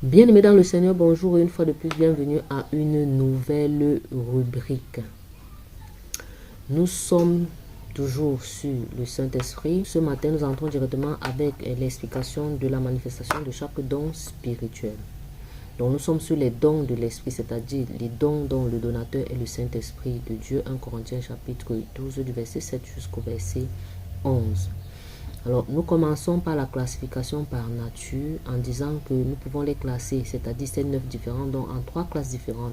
Bien-aimés dans le Seigneur, bonjour et une fois de plus, bienvenue à une nouvelle rubrique. Nous sommes toujours sur le Saint-Esprit. Ce matin, nous entrons directement avec l'explication de la manifestation de chaque don spirituel. Donc nous sommes sur les dons de l'Esprit, c'est-à-dire les dons dont le donateur est le Saint-Esprit de Dieu. 1 Corinthiens chapitre 12 du verset 7 jusqu'au verset 11. Alors, nous commençons par la classification par nature en disant que nous pouvons les classer, c'est-à-dire ces 9 différents dons, en 3 classes différentes.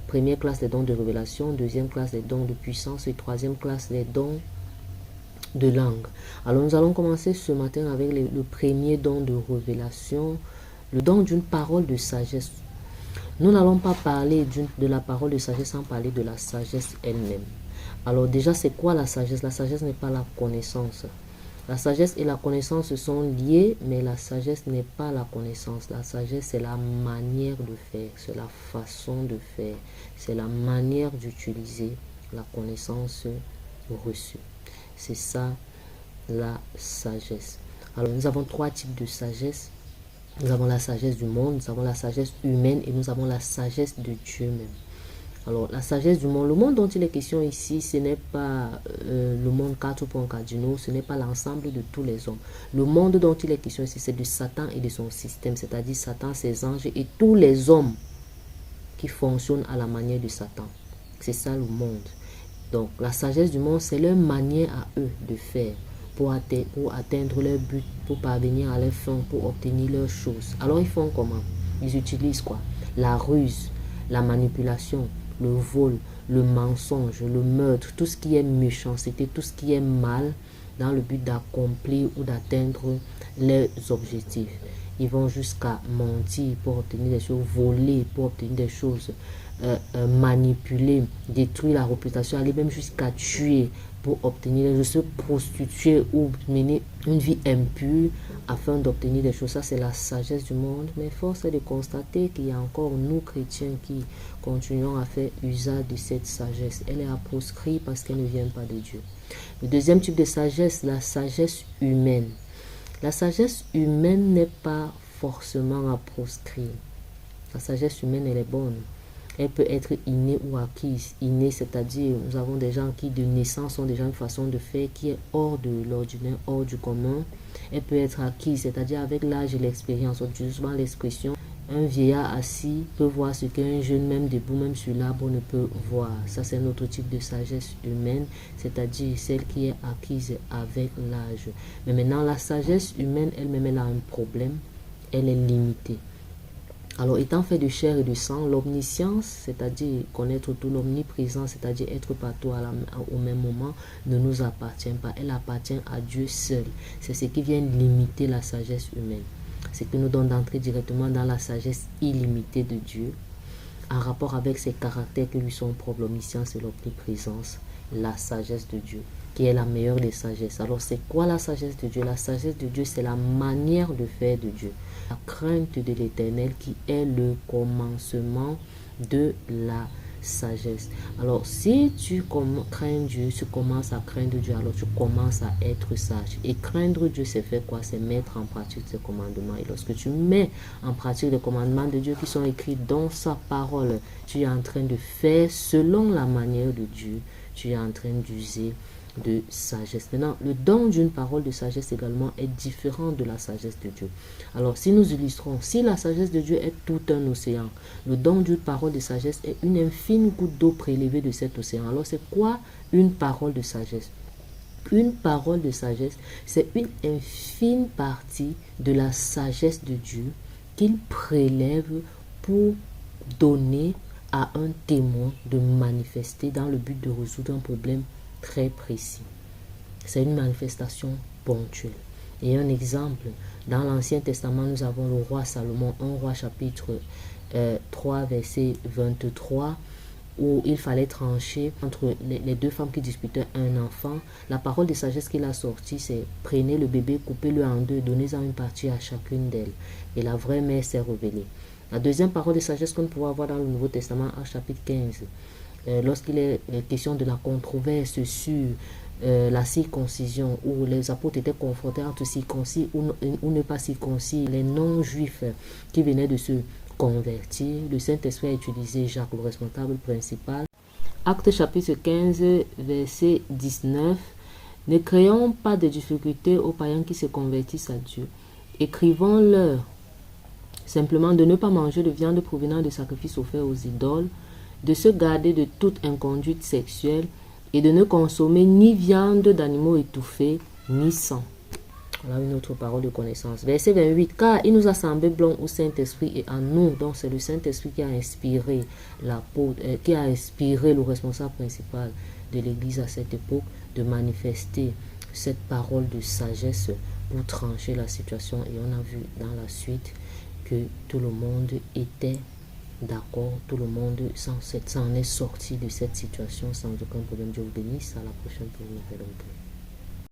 Première classe, les dons de révélation. Deuxième classe, les dons de puissance. Et troisième classe, les dons de langue. Alors, nous allons commencer ce matin avec le premier don de révélation, le don d'une parole de sagesse. Nous n'allons pas parler de la parole de sagesse sans parler de la sagesse elle-même. Alors déjà, c'est quoi la sagesse? La sagesse n'est pas la connaissance. La sagesse et la connaissance sont liées, mais la sagesse n'est pas la connaissance. La sagesse, c'est la manière de faire, c'est la façon de faire, c'est la manière d'utiliser la connaissance reçue. C'est ça, la sagesse. Alors, nous avons 3 types de sagesse. Nous avons la sagesse du monde, nous avons la sagesse humaine et nous avons la sagesse de Dieu même. Alors, la sagesse du monde, le monde dont il est question ici, ce n'est pas le monde 4 points cardinaux, ce n'est pas l'ensemble de tous les hommes. Le monde dont il est question ici, c'est de Satan et de son système, c'est-à-dire Satan, ses anges et tous les hommes qui fonctionnent à la manière de Satan. C'est ça le monde. Donc, la sagesse du monde, c'est leur manière à eux de faire pour atteindre leur but, pour parvenir à leur fin, pour obtenir leurs choses. Alors, ils font comment? Ils utilisent quoi? La ruse, la manipulation, le vol, le mensonge, le meurtre, tout ce qui est méchanceté, tout ce qui est mal dans le but d'accomplir ou d'atteindre leurs objectifs. Ils vont jusqu'à mentir pour obtenir des choses, voler pour obtenir des choses, manipuler, détruire la réputation, aller même jusqu'à tuer pour obtenir, de se prostituer ou mener une vie impure afin d'obtenir des choses. Ça, c'est la sagesse du monde. Mais force est de constater qu'il y a encore nous, chrétiens, qui continuons à faire usage de cette sagesse. Elle est à proscrire parce qu'elle ne vient pas de Dieu. Le deuxième type de sagesse, la sagesse humaine. La sagesse humaine n'est pas forcément à proscrire. La sagesse humaine, elle est bonne. Elle peut être innée ou acquise. Innée, c'est-à-dire, nous avons des gens qui de naissance ont déjà une façon de faire qui est hors de l'ordinaire, hors du commun. Elle peut être acquise, c'est-à-dire avec l'âge et l'expérience. On utilise souvent l'expression, un vieillard assis peut voir ce qu'un jeune, même debout, même sur l'arbre, ne peut voir. Ça, c'est un autre type de sagesse humaine, c'est-à-dire celle qui est acquise avec l'âge. Mais maintenant, la sagesse humaine elle-même, elle a un problème. Elle est limitée. Alors, étant fait de chair et de sang, l'omniscience, c'est-à-dire connaître tout, l'omniprésence, c'est-à-dire être partout au même moment, ne nous appartient pas. Elle appartient à Dieu seul. C'est ce qui vient limiter la sagesse humaine. C'est que nous donne d'entrer directement dans la sagesse illimitée de Dieu, en rapport avec ses caractères qui lui sont propres, l'omniscience et l'omniprésence, la sagesse de Dieu, qui est la meilleure des sagesses. Alors, c'est quoi la sagesse de Dieu? La sagesse de Dieu, c'est la manière de faire de Dieu. La crainte de l'Éternel qui est le commencement de la sagesse. Alors, si tu crains Dieu, tu commences à craindre Dieu, alors tu commences à être sage. Et craindre Dieu, c'est faire quoi? C'est mettre en pratique ses commandements. Et lorsque tu mets en pratique les commandements de Dieu qui sont écrits dans sa parole, tu es en train de faire selon la manière de Dieu. Tu es en train d'user de sagesse. Maintenant, le don d'une parole de sagesse également est différent de la sagesse de Dieu. Alors, si nous illustrons, si la sagesse de Dieu est tout un océan, le don d'une parole de sagesse est une infime goutte d'eau prélevée de cet océan. Alors, c'est quoi une parole de sagesse? Une parole de sagesse, c'est une infime partie de la sagesse de Dieu qu'il prélève pour donner à un témoin de manifester dans le but de résoudre un problème très précis. C'est une manifestation ponctuelle. Et un exemple, dans l'Ancien Testament, nous avons le roi Salomon, 1 roi chapitre 3, verset 23, où il fallait trancher entre les deux femmes qui disputaient un enfant. La parole de sagesse qu'il a sortie, c'est prenez le bébé, coupez-le en deux, donnez-en une partie à chacune d'elles. Et la vraie mère s'est révélée. La deuxième parole de sagesse qu'on peut avoir dans le Nouveau Testament, au chapitre 15, lorsqu'il est question de la controverse sur la circoncision, où les apôtres étaient confrontés entre circoncis ou ne pas circoncis, les non-juifs qui venaient de se convertir, le Saint-Esprit a utilisé Jacques, le responsable principal. Actes chapitre 15, verset 19. Ne créons pas de difficultés aux païens qui se convertissent à Dieu. Écrivons-leur simplement de ne pas manger de viande provenant de sacrifices offerts aux idoles, de se garder de toute inconduite sexuelle et de ne consommer ni viande d'animaux étouffés, ni sang. Voilà une autre parole de connaissance. Verset 28. Car il nous a semblé bon au Saint-Esprit et en nous. Donc c'est le Saint-Esprit qui a inspiré l'apôtre, qui a inspiré le responsable principal de l'Église à cette époque de manifester cette parole de sagesse pour trancher la situation. Et on a vu dans la suite que tout le monde était d'accord, tout le monde s'en est sorti de cette situation sans aucun problème. Dieu vous bénisse. À la prochaine pour une nouvelle rubrique.